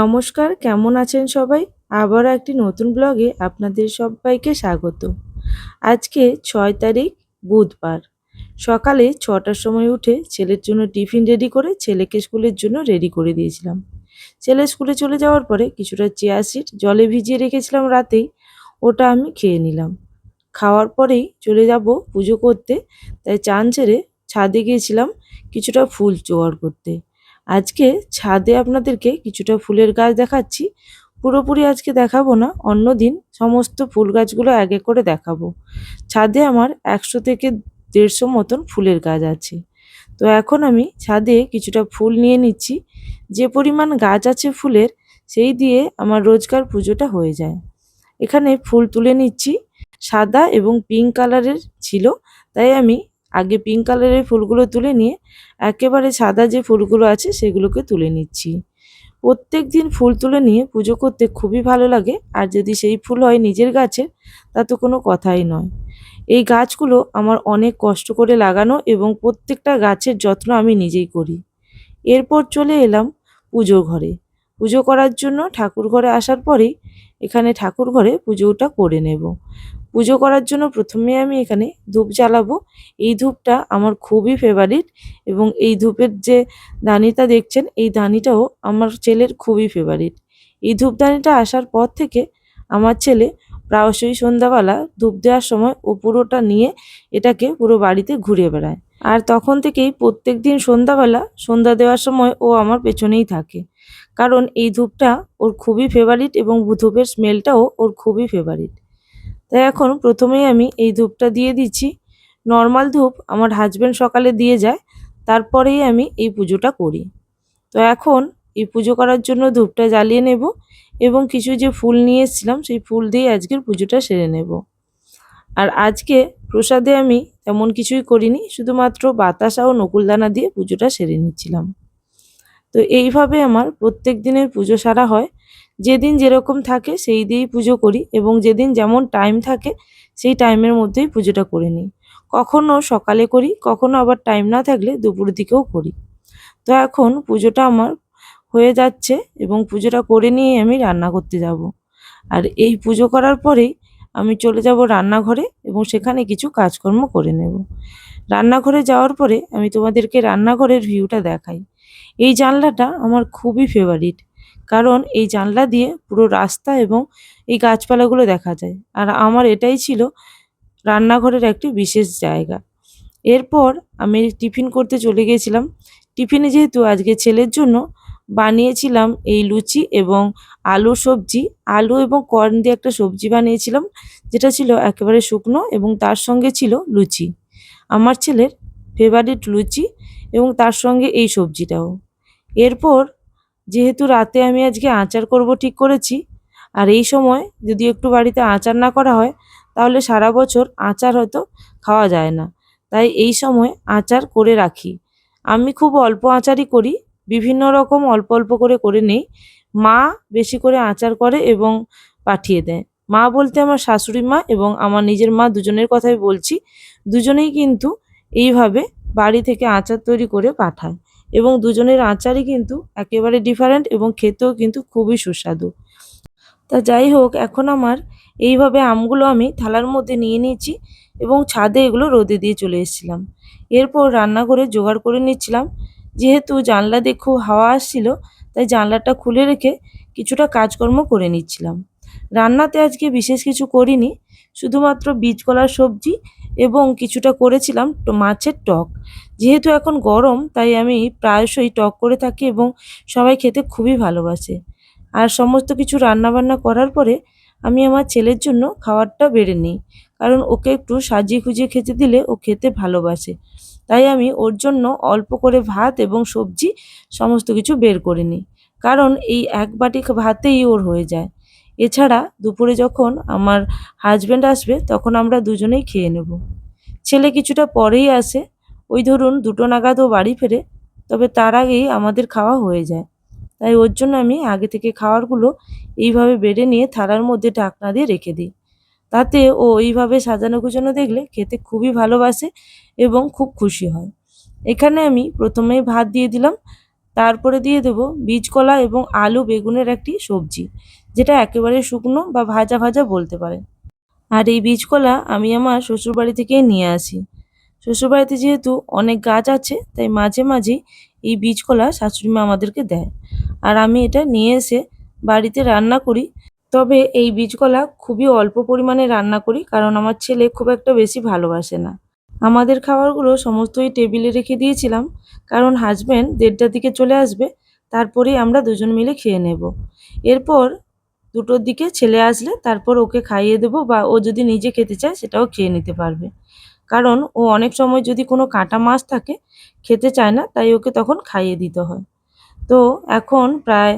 নমস্কার, কেমন আছেন সবাই? আবারও একটি নতুন ব্লগে আপনাদের সবাইকে স্বাগত। আজকে ৬ তারিখ বুধবার। সকালে ৬টার সময় উঠে ছেলের জন্য টিফিন রেডি করে ছেলেকে স্কুলের জন্য রেডি করে দিয়েছিলাম। ছেলে স্কুলে চলে যাওয়ার পরে কিছুটা চিয়া সিড জলে ভিজিয়ে রেখেছিলাম রাতেই, ওটা আমি খেয়ে নিলাম। খাওয়ার পরেই চলে যাব পুজো করতে, তাই চান ছেড়ে ছাদে গিয়েছিলাম কিছুটা ফুল জোগাড় করতে। আজকে ছাদে আপনাদেরকে কিছুটা ফুলের গাছ দেখাচ্ছি। পুরোপুরি আজকে দেখাবো না, অন্যদিন সমস্ত ফুল গাছগুলো এক এক করে দেখাবো। ছাদে আমার ১০০ থেকে ১৫০ মতন ফুলের গাছ আছে। তো এখন আমি ছাদে কিছুটা ফুল নিয়ে নিচ্ছি। যে পরিমাণ গাছ আছে ফুলের, সেই দিয়ে আমার রোজকার পুজোটা হয়ে যায়। এখানে ফুল তুলে নিচ্ছি। সাদা এবং পিঙ্ক কালারের ছিল, তাই আমি আগে পিঙ্ক কালারের ফুলগুলো তুলে নিয়ে একেবারে সাদা যে ফুলগুলো আছে সেগুলোকে তুলে নিচ্ছি। প্রত্যেকদিন ফুল তুলে নিয়ে পুজো করতে খুবই ভালো লাগে, আর যদি সেই ফুল হয় নিজের গাছের, তা তো কোনো কথাই নয়। এই গাছগুলো আমার অনেক কষ্ট করে লাগানো এবং প্রত্যেকটা গাছের যত্ন আমি নিজেই করি। এরপর চলে এলাম পুজোর ঘরে। পুজো করার জন্য ঠাকুর ঘরে আসার পরেই এখানে ঠাকুর ঘরে পুজোটা করে নেব। পুজো করার জন্য প্রথমে আমি এখানে ধূপ জ্বালাবো। এই ধূপটা আমার খুবই ফেভারিট এবং এই ধূপের যে দানিটা দেখছেন, এই দানিটাও আমার ছেলের খুবই ফেভারিট। এই ধূপদানিটা আসার পর থেকে আমার ছেলে প্রায়শই সন্ধ্যাবেলা ধূপ দেওয়ার সময় ও পুরোটা নিয়ে এটাকে পুরো বাড়িতে ঘুরে বেড়ায়। আর তখন থেকেই প্রত্যেকদিন সন্ধ্যাবেলা সন্ধ্যা দেওয়ার সময় ও আমার পেছনেই থাকে। কারণ এই ধূপটা ওর খুবই ফেভারিট এবং ধূপের স্মেলটাও ওর খুবই ফেভারিট। তাই এখন প্রথমেই আমি এই ধূপটা দিয়ে দিচ্ছি। নর্মাল ধূপ আমার হাজব্যান্ড সকালে দিয়ে যায়, তারপরেই আমি এই পুজোটা করি। তো এখন এই পুজো করার জন্য ধূপটা জ্বালিয়ে নেব এবং কিছু যে ফুল নিয়ে এসেছিলাম সেই ফুল দিয়ে আজকের পুজোটা সেরে নেব। আর আজকে প্রসাদে আমি তেমন কিছুই করিনি, শুধুমাত্র বাতাসা ও নকুলদানা দিয়ে পুজোটা সেরে নিচ্ছিলাম। তো এইভাবে আমার প্রত্যেক দিনের পুজো সারা হয়। যেদিন যেরকম থাকে সেই দিয়েই পুজো করি এবং যেদিন যেমন টাইম থাকে সেই টাইমের মধ্যেই পুজোটা করে নিই। কখনো সকালে করি, কখনো আবার টাইম না থাকলে দুপুরের দিকেও করি। তো এখন পুজোটা আমার হয়ে যাচ্ছে এবং পুজোটা করে নিয়ে আমি রান্না করতে যাব। আর এই পুজো করার পরেই আমি চলে যাব রান্নাঘরে এবং সেখানে কিছু কাজকর্ম করে নেব। রান্নাঘরে যাওয়ার পরে আমি তোমাদেরকে রান্নাঘরের ভিউটা দেখাই। এই জানলাটা আমার খুবই ফেভারিট, কারণ এই জানলা দিয়ে পুরো রাস্তা এবং এই গাছপালাগুলো দেখা যায়। আর আমার এটাই ছিল রান্নাঘরের একটি বিশেষ জায়গা। এরপর আমি টিফিন করতে চলে গিয়েছিলাম। টিফিনে যেহেতু আজকে ছেলের জন্য বানিয়েছিলাম এই লুচি এবং আলুর সবজি, আলু এবং কর্ন দিয়ে একটা সবজি বানিয়েছিলাম, যেটা ছিল একেবারে শুকনো এবং তার সঙ্গে ছিল লুচি। আমার ছেলের ফেভারিট লুচি এবং তার সঙ্গে এই সবজিটাও। এরপর যেহেতু রাতে আমি আজকে আচার করব ঠিক করেছি, আর এই সময় যদি একটু বাড়িতে আচার না করা হয় তাহলে সারা বছর আচার হয়তো খাওয়া যায় না। তাই এই সময় আচার করে রাখি। আমি খুব অল্প আচারই করি, বিভিন্ন রকম অল্প অল্প করে করে নেই। মা বেশি করে আচার করে এবং পাঠিয়ে দেয়। মা বলতে আমার শাশুড়ি মা এবং আমার নিজের মা দুজনের কথাই বলছি। দুজনেই কিন্তু এইভাবে বাড়ি থেকে আচার তৈরি করে পাঠায় এবং দুজনের আচারই কিন্তু একেবারে ডিফারেন্ট এবং খেতেও কিন্তু খুবই সুস্বাদু। তা যাই হোক, এখন আমার এইভাবে আমগুলো আমি থালার মধ্যে নিয়ে নিয়েছি এবং ছাদে এগুলো রোদে দিয়ে চলে এসেছিলাম। এরপর রান্নাঘরে জোগাড় করে নিচ্ছিলাম। যেহেতু জানলা দিয়ে খুব হাওয়া আসছিল, তাই জানলাটা খুলে রেখে কিছুটা কাজকর্ম করে নিচ্ছিলাম। রান্নাতে আজকে বিশেষ কিছু করিনি, শুধুমাত্র বীজকলার সবজি এবং কিছুটা করেছিলাম মাছের টক। যেহেতু এখন গরম, তাই আমি প্রায়শই টক করে থাকি এবং সবাই খেতে খুবই ভালোবাসে। আর সমস্ত কিছু রান্নাবান্না করার পরে আমি আমার ছেলের জন্য খাবারটা বেড়ে নিই, কারণ ওকে একটু সাজিয়ে গুজিয়ে খেতে দিলে ও খেতে ভালোবাসে। তাই আমি ওর জন্য অল্প করে ভাত এবং সবজি সমস্ত কিছু বের করে নিই, কারণ এই এক বাটি ভাতেই ওর হয়ে যায়। এছাড়া দুপুরে যখন আমার হাজব্যান্ড আসবে তখন আমরা দুজনেই খেয়ে নেব। ছেলে কিছুটা পরেই আসে, ওই ধরুন 2টো নাগাদ ও বাড়ি ফেরে, তবে তার আগেই আমাদের খাওয়া হয়ে যায়। তাই ওর জন্য আমি আগে থেকে খাবারগুলো এইভাবে বেড়ে নিয়ে থালার মধ্যে ঢাকনা দিয়ে রেখে দিই। তাতে ও এইভাবে সাজানো গোছানো দেখলে খেতে খুবই ভালোবাসে এবং খুব খুশি হয়। এখানে আমি প্রথমেই ভাত দিয়ে দিলাম, তারপরে দিয়ে দেব বীজকলা এবং আলু বেগুনের একটি সবজি, যেটা একেবারে শুকনো বা ভাজা ভাজা বলতে পারেন। আর এই বীজকলা আমি আমার শ্বশুরবাড়ি থেকেই নিয়ে আসি। শ্বশুরবাড়িতে যেহেতু অনেক গাছ আছে, তাই মাঝে মাঝেই এই বীজকলা শাশুড়িমা আমাদেরকে দেয়। আর আমি এটা নিয়ে এসে বাড়িতে রান্না করি। তবে এই বীজকলা খুবই অল্প পরিমাণে রান্না করি, কারণ আমার ছেলে খুব একটা বেশি ভালোবাসে না। আমাদের খাবারগুলো সমস্তই টেবিলে রেখে দিয়েছিলাম, কারণ হাসব্যান্ড 1:30টার দিকে চলে আসবে, তারপরেই আমরা দুজন মিলে খেয়ে নেব। এরপর 2টোর দিকে ছেলে আসলে তারপর ওকে খাইয়ে দেবো, বা ও যদি নিজে খেতে চায় সেটাও খেয়ে নিতে পারবে। কারণ ও অনেক সময় যদি কোনো কাঁটা মাছ থাকে খেতে চায় না, তাই ওকে তখন খাইয়ে দিতে হয়। তো এখন প্রায়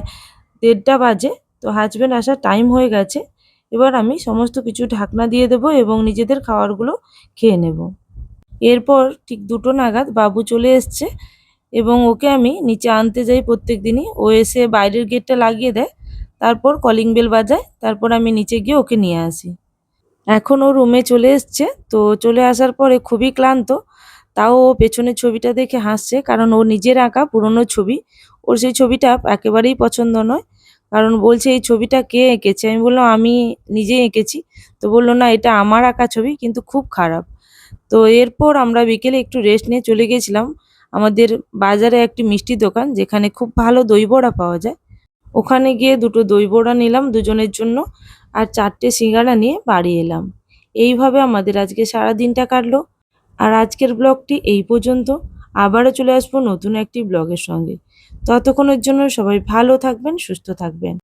1:30টা বাজে, তো হাসব্যান্ড আসার টাইম হয়ে গেছে। এবার আমি সমস্ত কিছু ঢাকনা দিয়ে দেবো এবং নিজেদের খাবারগুলো খেয়ে নেব। এরপর ঠিক 2টো নাগাদ বাবু চলে এসছে এবং ওকে আমি নিচে আনতে যাই প্রত্যেকদিনই। ও এসে বাইরের গেটটা লাগিয়ে দেয়, তারপর কলিং বেল বাজায়, তারপর আমি নিচে গিয়ে ওকে নিয়ে আসি। এখন ও রুমে চলে এসছে, তো চলে আসার পরে খুবই ক্লান্ত, তাও ও পেছনের ছবিটা দেখে হাসছে, কারণ ও নিজের আঁকা পুরনো ছবি। ওর সেই ছবিটা একেবারেই পছন্দ নয়, কারণ বলছে এই ছবিটা কে এঁকেছে? আমি বললাম আমি নিজেই এঁকেছি। তো বলল না, এটা আমার আঁকা ছবি, কিন্তু খুব খারাপ। তো এরপর আমরা বিকেলে একটু রেস্ট নিয়ে চলে গেছিলাম আমাদের বাজারে একটি মিষ্টির দোকান, যেখানে খুব ভালো দই বড়া পাওয়া যায়। ওখানে গিয়ে 2টো দই বড়া নিলাম দুজনের জন্য, আর 4টে সিঙ্গারা নিয়ে বাড়ি এলাম। এইভাবে আমাদের আজকে সারাদিনটা কাটলো। আর আজকের ব্লগটি এই পর্যন্ত। আবারও চলে আসবো নতুন একটি ব্লগের সঙ্গে। ততক্ষণের জন্য সবাই ভালো থাকবেন, সুস্থ থাকবেন।